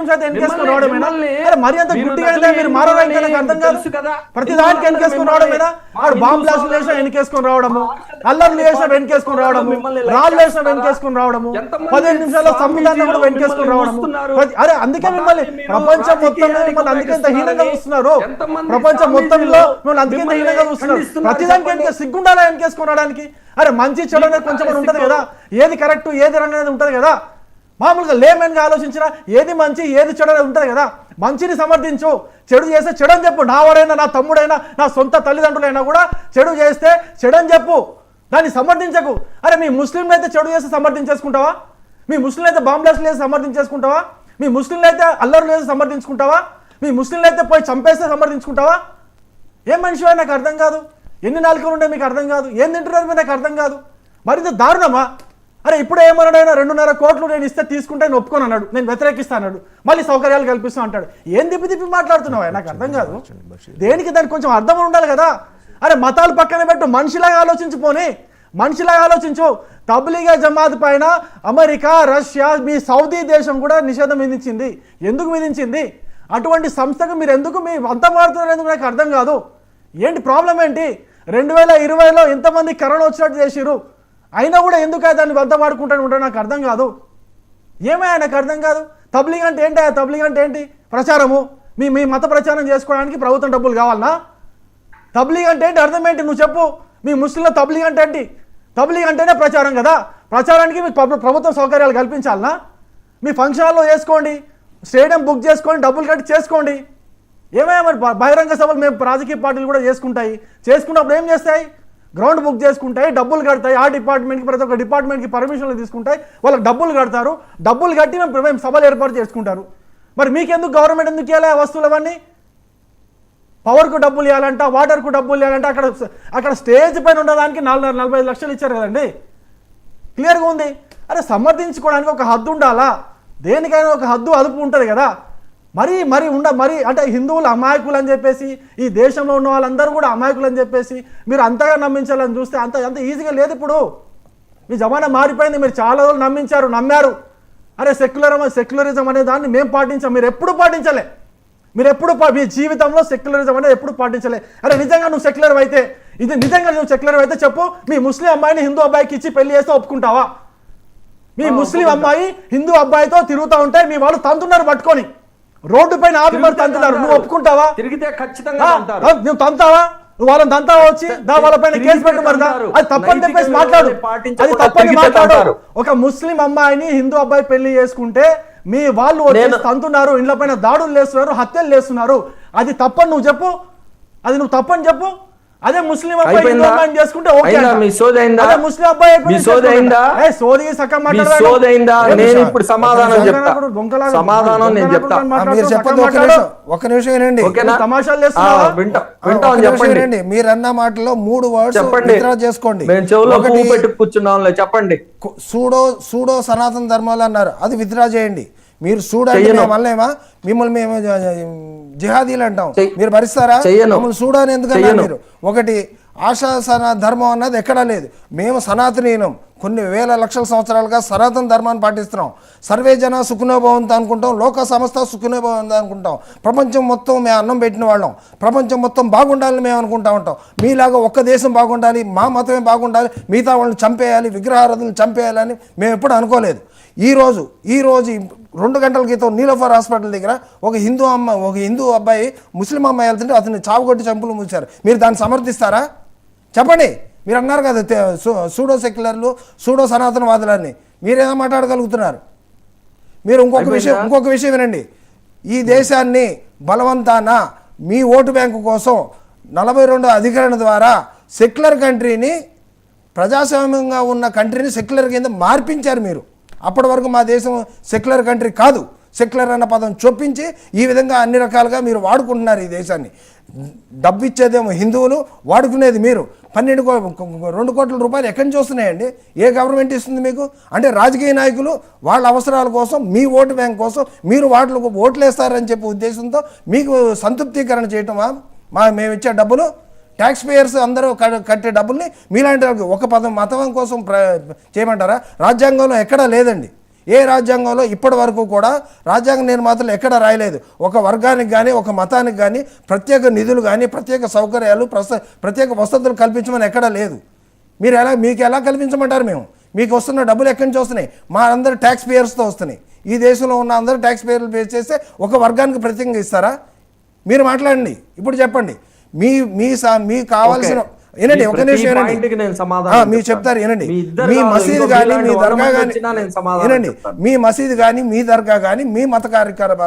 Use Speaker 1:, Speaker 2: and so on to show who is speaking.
Speaker 1: ఎన్నికేసుకుని రావడమేనా? మరి అంత గుడ్డిగా మీరు మారరా? ఇంకా నాకు అర్థం కాదు. ప్రతి దానికి ఎన్నికేసుకుని రావడమేనా? ఆడు బాంబ్ బ్లాస్టులు వేసినా ఎన్నికేసుకుని రావడము, అల్లర్లు వేసినా వెనకేసుకుని రావడము, రాళ్ళు వేసినా వెనకేసుకుని రావడము, 15 నిమిషాల్లో సంవిధానం కూడా వెనకేసుకుని రావడము. అరే అందుకే మిమ్మల్ని ప్రపంచం మొత్తంలో మిమ్మల్ని అందుకే ఇంత హీనంగా చూస్తున్నారు. ప్రపంచం మొత్తంలో మిమ్మల్ని అందుకే ఇంత హీనంగా చూస్తున్నారు. ప్రతిదానికి సిగ్గుండాలా వెనకేసుకుని రావడానికి? అరే మంచి చెడు అనేది కొంచెం ఉంటది కదా, ఏది కరెక్ట్ ఏది రాంగ్ అనేది ఉంటది కదా. మామూలుగా లేమెన్గా ఆలోచించినా ఏది మంచి ఏది చెడు అనేది ఉంటుంది కదా. మంచిని సమర్థించు, చెడు చేస్తే చెడు అని చెప్పు. నా వాడైనా నా తమ్ముడైనా నా సొంత తల్లిదండ్రులైనా కూడా చెడు చేస్తే చెడు అని చెప్పు, దాన్ని సమర్థించకు. అరే మీ ముస్లింలు అయితే చెడు చేస్తే సమర్థించేసుకుంటావా? మీ ముస్లింలు అయితే బాంబ్ బ్లాస్టులు వేసి సమర్థించేసుకుంటావా? మీ ముస్లింలు అయితే అల్లర్లు వేసి సమర్థించుకుంటావా? మీ ముస్లింలు అయితే పోయి చంపేస్తే సమర్థించుకుంటావా? ఏం మనిషి నాకు అర్థం కాదు. ఎన్ని నాలుకలు ఉండే మీకు అర్థం కాదు, ఏం తింటున్నారు మీరు నాకు అర్థం కాదు. మరింత దారుణమా? అరే ఇప్పుడు ఏమన్నాడైనా 2.5 కోట్లు నేను ఇస్తే తీసుకుంటే నేను ఒప్పుకొని అన్నాడు, నేను వ్యతిరేకిస్తా అన్నాడు, మళ్ళీ సౌకర్యాలు కల్పిస్తా అంటాడు. ఏం తిప్పి మాట్లాడుతున్నావా? నాకు అర్థం కాదు. దేనికి దానికి కొంచెం అర్థం ఉండాలి కదా. అరే మతాలు పక్కన పెట్టు, మనిషిలాగా ఆలోచించిపోని, మనిషిలాగా ఆలోచించు. తబ్లీగా జమాత్ పైన అమెరికా, రష్యా, మీ సౌదీ దేశం కూడా నిషేధం విధించింది. ఎందుకు విధించింది? అటువంటి సంస్థకు మీరు ఎందుకు మీ అంత మారుతున్నారు? ఎందుకు నాకు అర్థం కాదు. ఏంటి ప్రాబ్లం ఏంటి? 2020లో ఎంతమంది కరోనా వచ్చినట్టు చేసిరు, అయినా కూడా ఎందుకు దాన్ని వద్ద వాడుకుంటూ ఉంటాడు నాకు అర్థం కాదు. ఏమయ్యా నాకు అర్థం కాదు. తబ్లీగ్ అంటే ఏంటి? తబ్లీగ్ అంటే ఏంటి? ప్రచారము. మీ మత ప్రచారం చేసుకోవడానికి ప్రభుత్వం డబ్బులు కావాలనా? తబ్లీగ్ అంటే ఏంటి? అర్థం ఏంటి? నువ్వు చెప్పు. మీ ముస్లింల తబ్లీగ్ అంటే ఏంటి? తబ్లీగ్ అంటేనే ప్రచారం కదా. ప్రచారానికి మీకు ప్రభుత్వం సౌకర్యాలు కల్పించాలనా? మీ ఫంక్షన్ హాల్లో చేసుకోండి, స్టేడియం బుక్ చేసుకోండి, డబ్బులు కట్టి చేసుకోండి. ఏమయ్యా మరి బహిరంగ సభలు మేము రాజకీయ పార్టీలు కూడా చేసుకుంటాయి. చేసుకున్నప్పుడు ఏం చేస్తాయి? గ్రౌండ్ బుక్ చేసుకుంటాయి, డబ్బులు కడతాయి. ఆ డిపార్ట్మెంట్కి ప్రతి ఒక్క డిపార్ట్మెంట్కి పర్మిషన్లు తీసుకుంటాయి, వాళ్ళకి డబ్బులు కడతారు. డబ్బులు కట్టి మేము సభలు ఏర్పాటు చేసుకుంటారు. మరి మీకెందుకు గవర్నమెంట్ ఎందుకు ఇవ్వాలి వస్తువులు అవన్నీ? పవర్కు డబ్బులు ఇవ్వాలంట, వాటర్కు డబ్బులు ఇవ్వాలంట. అక్కడ స్టేజ్ పైన ఉండడానికి 45 లక్షలు ఇచ్చారు కదండి, క్లియర్గా ఉంది. అరే సమర్థించుకోవడానికి ఒక హద్దు ఉండాలా? దేనికైనా ఒక హద్దు అదుపు ఉంటుంది కదా. మరి అంటే హిందువులు అమాయకులు అని చెప్పేసి, ఈ దేశంలో ఉన్న వాళ్ళందరూ కూడా అమాయకులు అని చెప్పేసి మీరు అంతగా నమ్మించాలని చూస్తే అంత ఈజీగా లేదు. ఇప్పుడు మీ జమానా మారిపోయింది. మీరు చాలా రోజులు నమ్మారు. అరే సెక్యులరిజం అనే దాన్ని మేము పాటించాం, మీరు ఎప్పుడు పాటించలే. మీ జీవితంలో సెక్యులరిజం అనేది ఎప్పుడు పాటించలే. అరే నిజంగా నువ్వు సెక్యులర్ అయితే చెప్పు, మీ ముస్లిం అమ్మాయిని హిందూ అబ్బాయికి ఇచ్చి పెళ్లి చేస్తే ఒప్పుకుంటావా? మీ ముస్లిం అమ్మాయి హిందూ అబ్బాయితో తిరుగుతూ ఉంటే మీ వాళ్ళు తంతున్నారు పట్టుకొని, రోడ్డు పైన ఆపి మరి తంతున్నారు, నువ్వు ఒప్పుకుంటావా?
Speaker 2: తిరిగితే ఖచ్చితంగా
Speaker 1: నువ్వు తంతావా? నువ్వు వాళ్ళని తంతావా? వచ్చి వాళ్ళపైన కేసు పెట్టు. మరి అది తప్పని చెప్పేసి మాట్లాడు, అది తప్పని మాట్లాడు. ఒక ముస్లిం అమ్మాయిని హిందూ అబ్బాయి పెళ్లి చేసుకుంటే మీ వాళ్ళు వచ్చి తంతున్నారు, ఇండ్ల పైన దాడులు చేస్తున్నారు, హత్యలు చేస్తున్నారు. అది తప్పని నువ్వు చెప్పు, అది నువ్వు తప్పని చెప్పు. అదే ముస్లిం అబ్బాయి చేసుకుంటే ముస్లిం అబ్బాయి
Speaker 3: ఇప్పుడు సమాధానం
Speaker 4: చెప్పండి. మీరన్న మాటలో 3 వర్డ్స్
Speaker 3: చెప్పండి
Speaker 4: చేసుకోండి.
Speaker 3: కూర్చున్నాం చెప్పండి.
Speaker 4: సూడో సనాతన ధర్మాలు అన్నారు, అది విత్డ్రా చేయండి. మీరు సూడాలి మళ్ళేమా మిమ్మల్ని మేము జిహాదీలు అంటాం, మీరు భరిస్తారా? మిమ్మల్ని సూడాని ఎందుకన్నా? మీరు ఒకటి ఆశా ధర్మం అన్నది ఎక్కడా లేదు. మేము సనాతనీయం, కొన్ని వేల లక్షల సంవత్సరాలుగా సనాతన ధర్మాన్ని పాటిస్తున్నాం. సర్వే జన సుఖనోభవంతో అనుకుంటాం, లోక సంస్థ సుఖనోభవంతో అనుకుంటాం. ప్రపంచం మొత్తం మేము అన్నం పెట్టిన వాళ్ళం, ప్రపంచం మొత్తం బాగుండాలని మేము అనుకుంటా ఉంటాం. మీలాగా ఒక్క దేశం బాగుండాలి, మా మతమే బాగుండాలి, మిగతా వాళ్ళని చంపేయాలి, విగ్రహారాధనలు చంపేయాలని మేము ఎప్పుడు అనుకోలేదు. ఈరోజు 2 గంటల క్రితం నీలోఫర్ హాస్పిటల్ దగ్గర ఒక హిందూ అబ్బాయి ముస్లిం అమ్మాయి వెళ్తుంటే అతన్ని చావుగొట్టి చంపులు మూసారు. మీరు దాన్ని సమర్థిస్తారా? చెప్పండి. మీరు అన్నారు కదా సూడో సెక్యులర్లు, సూడో సనాతనవాదులని, మీరేదో మాట్లాడగలుగుతున్నారు? మీరు ఇంకొక విషయం వినండి. ఈ దేశాన్ని బలవంతాన మీ ఓటు బ్యాంకు కోసం 42వ అధికరణ ద్వారా సెక్యులర్ కంట్రీని, ప్రజాస్వామ్యంగా ఉన్న కంట్రీని సెక్యులర్ కింద మార్పించారు మీరు. అప్పటి వరకు మా దేశం సెక్యులర్ కంట్రీ కాదు, సెక్యులర్ అన్న పదం చొప్పించి ఈ విధంగా అన్ని రకాలుగా మీరు వాడుకుంటున్నారు ఈ దేశాన్ని. డబ్బు ఇచ్చేదేమో హిందువులు, వాడుకునేది మీరు. 2 కోట్ల రూపాయలు ఎక్కడి నుంచి వస్తున్నాయండి? ఏ గవర్నమెంట్ ఇస్తుంది మీకు? అంటే రాజకీయ నాయకులు వాళ్ళ అవసరాల కోసం, మీ ఓటు బ్యాంక్ కోసం మీరు వాటికి ఓట్లు వేస్తారని చెప్పే ఉద్దేశంతో మీకు సంతృప్తీకరణ చేయటమా మేము ఇచ్చే డబ్బులు? ట్యాక్స్ పేయర్స్ అందరూ కట్టే డబ్బుల్ని మీలాంటి ఒక మతం కోసం చేయమంటారా? రాజ్యాంగంలో ఎక్కడా లేదండి. ఏ రాజ్యాంగంలో ఇప్పటి వరకు కూడా రాజ్యాంగ నిర్మాతలు ఎక్కడ రాయలేదు ఒక వర్గానికి కానీ ఒక మతానికి కానీ ప్రత్యేక నిధులు కానీ ప్రత్యేక సౌకర్యాలు ప్రత్యేక వసతులు కల్పించమని ఎక్కడా లేదు. మీకు ఎలా కల్పించమంటారు? మీకు వస్తున్న డబ్బులు ఎక్కడి నుంచి వస్తున్నాయి? మా అందరు ట్యాక్స్ పేయర్స్తో వస్తున్నాయి. ఈ దేశంలో ఉన్న అందరూ ట్యాక్స్ పేయర్లు పే చేస్తే ఒక వర్గానికి ప్రత్యేకంగా ఇస్తారా? మీరు మాట్లాడండి, ఇప్పుడు చెప్పండి. మీకు కావాల్సిన వినండి, ఒక నిమిషం వినండి, మీరు చెప్తారు వినండి. మీ మసీదు కానీ మీ దర్గా కానీ వినండి, మీ మసీదు కానీ మీ దర్గా కానీ మీ మత కార్యక్రమాలకు